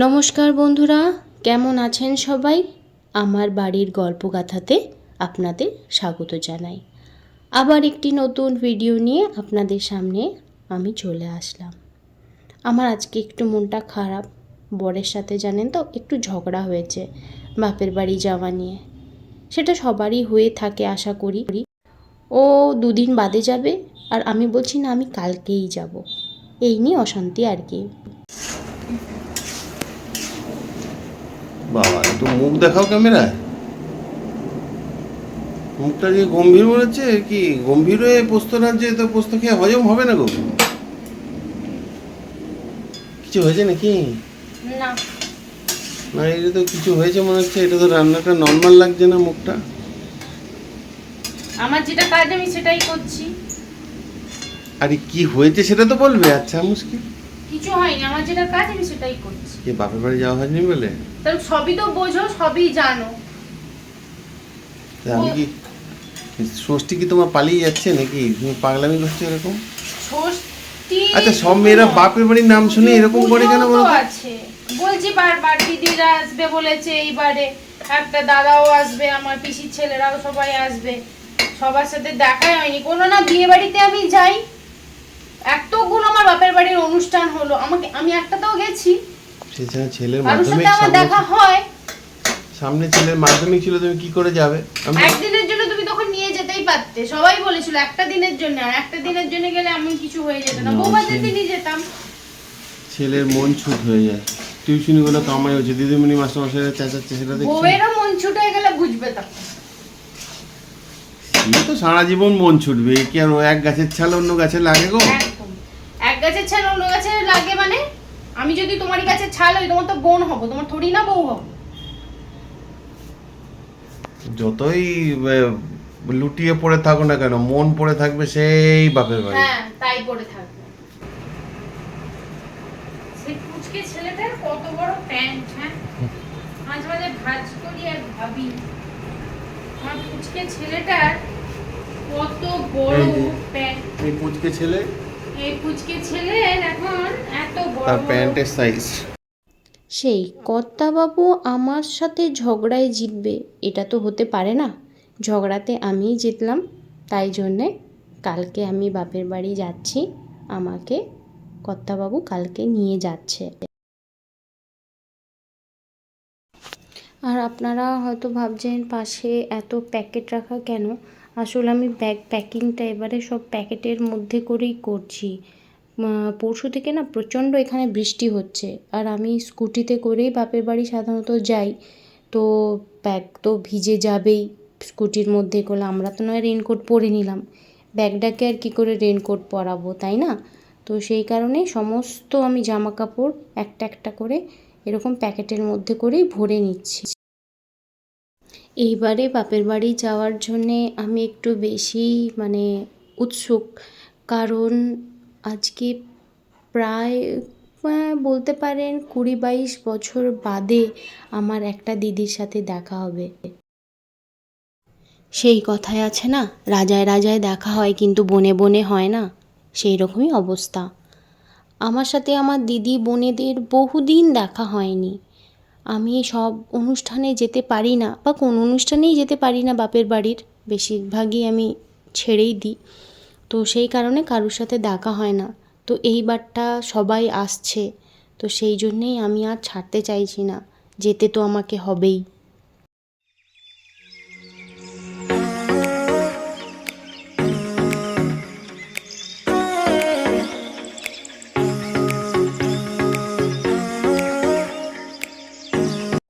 নমস্কার বন্ধুরা, কেমন আছেন সবাই? আমার বাড়ির গল্পগাথাতে আপনাদের স্বাগত জানাই। আবার একটি নতুন ভিডিও নিয়ে আপনাদের সামনে আমি চলে আসলাম। আমার আজকে একটু মনটা খারাপ। বরের সাথে জানেন তো একটু ঝগড়া হয়েছে বাপের বাড়ি যাওয়া নিয়ে। সেটা সবারই হয়ে থাকে আশা করি। ও দুদিন বাদে যাবে আর আমি বলছি না, আমি কালকেই যাব। এই নিয়ে অশান্তি আর কি। বাবা, একটু মুখ দেখাও ক্যামেরায়। মুখটা যে গম্ভীর মনে হচ্ছে, কি গম্ভীর হয়ে পোস্ত রাজ্যে তো পোস্ত খেয়ে হজম হবে না গো? কিছু হয়েছে নাকি? না, না, এটা তো কিছু হয়েছে মনে হচ্ছে। এটা তো রান্নাটা নর্মাল লাগছে না মুখটা। আমার যেটা কাজ আমি সেটাই করছি। আরে কি হয়েছে সেটা তো বলবে। আচ্ছা মুশকিল কিছু হয়নি, আমার যেটা কাজ আমি সেটাই করছি। কি বাপের বাড়ি যাওয়া হয়নি বলে? তাহলে সবই তো বোঝো, সবই জানো। তা আমি কি ষষ্ঠী কি তোমার পালিয়ে যাচ্ছে নাকি? তুমি পাগলামি করছো এরকম? ষষ্ঠী আচ্ছা, সব মেয়েরা বাপের বাড়ির নাম শুনে এরকম করে কেন বলো তো? আছে বলছি, বারবার দিদিরা আসবে বলেছে, এইবারে একটা দাদাও আসবে, আমার পিসির ছেলেরাও সবাই আসবে। সবার সাথে দেখাই হয়নি কোনো, না বিয়ে বাড়িতে আমি যাই। এতগুলো আমার বাপের বাড়ির অনুষ্ঠান হলো, আমি একটাতেও গেছি। সেখানে ছেলের কারোর সাথে মাধ্যমিক আমার দেখা হয়। সামনে ছেলের মাধ্যমিক ছিল, তুমি কি করে যাবে? একদিনের জন্য তুমি তখন নিয়ে যেতেই পারতে। সবাই বলেছিল একটা দিনের জন্য, আর একটা দিনের জন্য গেলে এমন কিছু হয়ে যেত না। বৌভাতের দিনই যেতাম। ছেলের মন ছুট হয়ে যায়। টিউশনি গুলো কামাই হচ্ছে, দিদিমণি মাস্টারমশাইরা চেঁচাচ্ছে, সেটা দেখছি। বউয়েরও মন ছুট হয়ে গেলে বুঝবে তখন। সে তো সারা জীবন মন ছুটবে, কি আর ও এক গাছের ছাল অন্য গাছে লাগে গো? একদম। এক গাছের ছাল অন্য গাছে লাগে মানে? আমি যদি তোমারই গাছের ছাল হই, তোমার তো বোন হবো, তোমার থোড়ি না বউ হবো। যতই লুটিয়ে পড়ে থাকো না কেন, মন পড়ে থাকবে সেই বাপের বাড়ি। হ্যাঁ, তাই পড়ে থাকবে। সেই পুচকে ছেলেটার কত বড় প্যান্ট! হ্যাঁ, মাঝে মাঝে ভাঁজ করি আর ভাবি, আমার পুচকে ছেলেটার কত বড় প্যান্ট। এই পুচকে ছেলে, এই পুচকে ছেলের এখন এত বড় তার প্যান্টের সাইজ। সেই কর্তাবাবু আমার সাথে ঝগড়ায় জিতবে, এটা তো হতে পারে না। ঝগড়াতে আমিই জিতলাম, তাই জন্যে কালকে আমি বাপের বাড়ি যাচ্ছি। আমাকে কর্তাবাবু কালকে নিয়ে যাচ্ছে। আর আপনারা হয়তো ভাবছেন পাশে এত প্যাকেট রাখা কেন? আসলে আমি প্যাকিংটা এবারে সব প্যাকেটের মধ্যে করেই করছি। পরশু থেকে না প্রচণ্ড এখানে বৃষ্টি হচ্ছে, আর আমি স্কুটিতে করেই বাপের বাড়ি সাধারণত যাই। তো ব্যাগ তো ভিজে যাবেই স্কুটির মধ্যে করলে। আমরা তো নয় রেনকোট পরে নিলাম, ব্যাগটাকে আর কী করে রেনকোট পরাবো, তাই না? তো সেই কারণে সমস্ত আমি জামা কাপড় একটা একটা করে এরকম প্যাকেটের মধ্যে করেই ভরে নিচ্ছি। এইবারে বাপের বাড়ি যাওয়ার জন্যে আমি একটু বেশি উৎসুক। কারণ আজকে প্রায় বলতে পারেন 20-22 বছর বাদে আমার একটা দিদির সাথে দেখা হবে। সেই কথায় আছে না, রাজায় রাজায় দেখা হয় কিন্তু বনে বনে হয় না, সেই রকমই অবস্থা। আমার সাথে আমার দিদি বোনেদের বহুদিন দেখা হয়নি। আমি সব অনুষ্ঠানে যেতে পারি না, বা কোনো অনুষ্ঠানেই যেতে পারি না বাপের বাড়ির, বেশিরভাগই আমি ছেড়েই দিই। তো সেই কারণে কারোর সাথে দেখা হয় না। তো এইবারটা সবাই আসছে, তো সেই জন্যেই আমি আর ছাড়তে চাইছি না, যেতে তো আমাকে হবেই।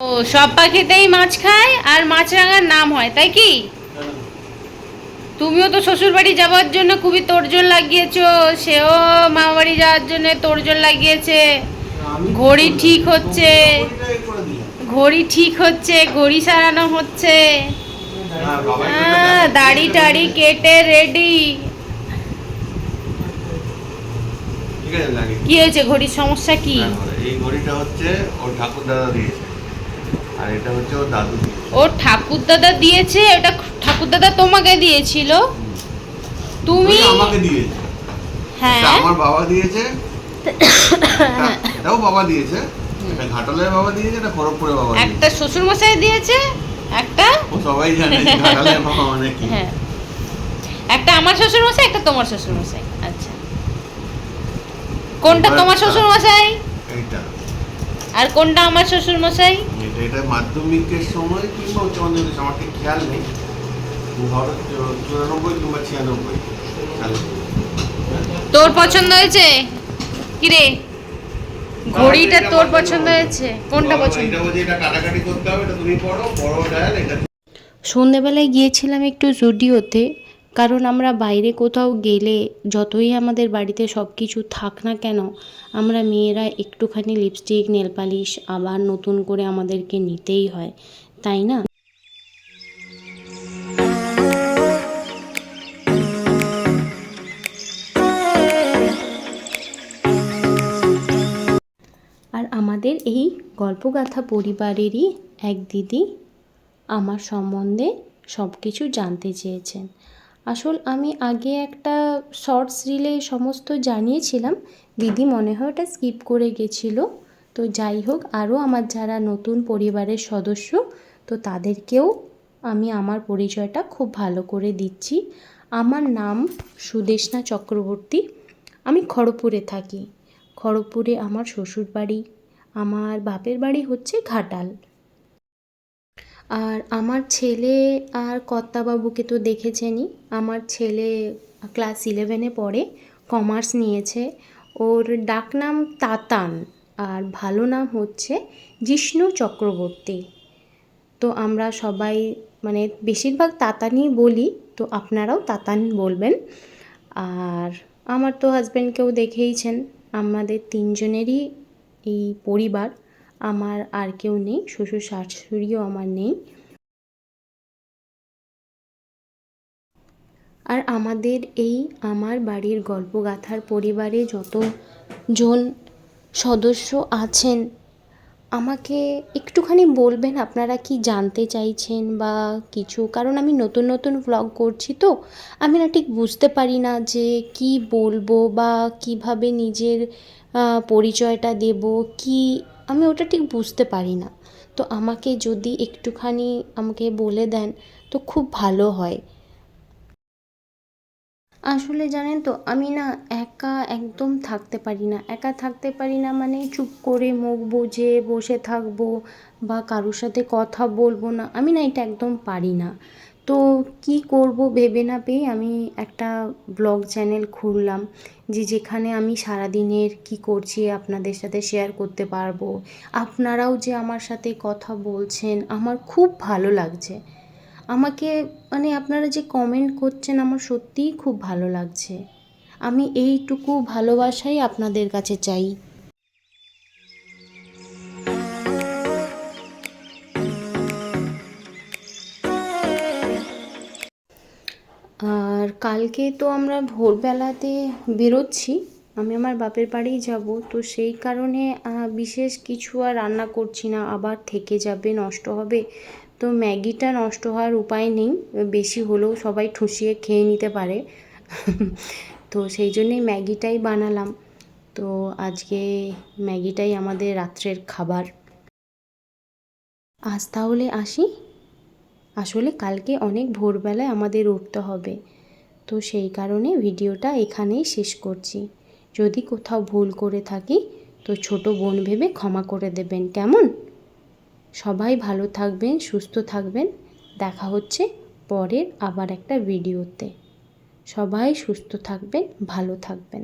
ও সব পাখিতেই মাছ খায় আর মাছরাঙার নাম হয়, তাই কি? তুমিও তো শ্বশুর বাড়ি যাওয়ার জন্য খুবই তোড়জোড় লাগিয়েছো, সেও মামা বাড়ি যাওয়ার জন্য তোড়জোড় লাগিয়েছে। ঘড়ি ঠিক হচ্ছে, ঘড়ি সারানো হচ্ছে, দাড়ি টাড়ি কেটে রেডি। কি হয়েছে, ঘড়ির সমস্যা কি? এই ঘড়িটা হচ্ছে ওর ঠাকুর দাদা দিয়েছে, আর এটা হচ্ছে ওর দাদু দিয়েছে। ওর ঠাকুর দাদা দিয়েছে? ওটা ঠাকুর দাদা তোমাকে দিয়েছিল? তুমি আমাকে দিয়েছে। হ্যাঁ, আমার বাবা দিয়েছে, এটাও বাবা দিয়েছে। একটা ঘাটালের বাবা দিয়েছে, একটা খড়গপুরের বাবা দিয়েছে। একটা শ্বশুর মশাই দিয়েছে, একটা ও সবাই জানে যে ঘাটালের বাবা মানে কি। হ্যাঁ, একটা আমার শ্বশুর মশাই, একটা তোমার শ্বশুর মশাই। আচ্ছা, কোনটা তোমার শ্বশুর মশাই এইটা, আর কোনটা আমার শ্বশুর মশাই? এটা মাধ্যমিকের সময় কিংবা উচ্চ মাধ্যমিকের সময়, আমার ঠিক খেয়াল নেই, ধরো 94 কিংবা 96 সালে। তোর পছন্দ হয়েছে কি রে? ঘড়িটা তোর পছন্দ হয়েছে? কোনটা পছন্দ? এটা বলছে এটা কাটাকাটি করতে হবে, এটা তুমি পড়ো, বড় ডায়াল এটা। সন্ধেবেলায় গিয়েছিলাম একটু জুডিওতে, কারণ আমরা বাইরে কোথাও গেলে যতই আমাদের বাড়িতে সব কিছু থাক না কেন, আমরা মেয়েরা একটুখানি লিপস্টিক, নেল পালিশ আবার নতুন করে আমাদেরকে নিতেই হয়, তাই না? আর আমাদের এই গল্পগাথা পরিবারেরই এক দিদি আমার সম্বন্ধে সব কিছু জানতে চেয়েছেন। আমি আগে একটা শর্টস রিলে সমস্ত জানিয়েছিলাম, দিদি মনে হয় ওটা স্কিপ করে গেছিলো। তো যাই হোক, আরও আমার যারা নতুন পরিবারের সদস্য, তো তাদেরকেও আমি আমার পরিচয়টা খুব ভালো করে দিচ্ছি। আমার নাম সুদেষ্ণা চক্রবর্তী, আমি খড়গপুরে থাকি। খড়গপুরে আমার শ্বশুর বাড়ি, আমার বাপের বাড়ি হচ্ছে ঘাটাল। আর আমার ছেলে আর কর্তাবাবুকে তো দেখেছেনই। আমার ছেলে ক্লাস 11-এ পড়ে, কমার্স নিয়েছে। ওর ডাকনাম তাতান, আর ভালো নাম হচ্ছে জিষ্ণু চক্রবর্তী। তো আমরা সবাই মানে বেশিরভাগ তাতানই বলি, তো আপনারাও তাতান বলবেন। আর আমার তো হাজব্যান্ডকেও দেখেইছেন। আমাদের তিনজনেরই এই পরিবার, আমার আর কেউ নেই, শ্বশুর শাশুড়িও আমার নেই। আর আমাদের এই আমার বাড়ির গল্পগাথার পরিবারে যতজন সদস্য আছেন, আমাকে একটুখানি বলবেন আপনারা কি জানতে চাইছেন বা কিছু, কারণ আমি নতুন নতুন ভ্লগ করছি, তো আমি না ঠিক বুঝতে পারি না যে কি বলবো বা কিভাবে নিজের পরিচয়টা দেব, কি আমি ওটা ঠিক বুঝতে পারি না। তো আমাকে যদি একটুখানি আমাকে বলে দেন তো খুব ভালো হয়। আসলে জানেন তো, আমি না একা একদম থাকতে পারি না। একা থাকতে পারি না মানে চুপ করে মুখ বুজে বসে থাকবো বা কারোর সাথে কথা বলবো না, আমি না এটা একদম পারি না। তো কি করব ভেবে না পেয়ে আমি একটা ব্লগ চ্যানেল খুললাম, যেখানে আমি সারাদিনের কি করছি আপনাদের সাথে শেয়ার করতে পারবো। আপনারাও যে আমার সাথে কথা বলছেন, আমার খুব ভালো লাগছে। আমাকে মানে আপনারা যে কমেন্ট করছেন, আমার সত্যিই খুব ভালো লাগছে। আমি এইটুকু ভালোবাসাই আপনাদের কাছে চাই। আর কালকে তো আমরা ভোরবেলাতে বেরোচ্ছি, আমি আমার বাপের বাড়িই যাব। তো সেই কারণে বিশেষ কিছু আর রান্না করছি না, আবার থেকে যাবে, নষ্ট হবে। তো ম্যাগিটা নষ্ট হওয়ার উপায় নেই, বেশি হলেও সবাই ঠুসিয়ে খেয়ে নিতে পারে। তো সেই জন্যেই ম্যাগিটাই বানালাম। তো আজকে ম্যাগিটাই আমাদের রাত্রের খাবার। আজ তাহলে আসি। আসলে কালকে অনেক ভোরবেলায় আমাদের উঠতে হবে, তো সেই কারণে ভিডিওটা এখানেই শেষ করছি। যদি কোথাও ভুল করে থাকি তো ছোট বোন ভেবে ক্ষমা করে দেবেন, কেমন? সবাই ভালো থাকবেন, সুস্থ থাকবেন। দেখা হচ্ছে পরের আবার একটা ভিডিওতে। সবাই সুস্থ থাকবেন, ভালো থাকবেন।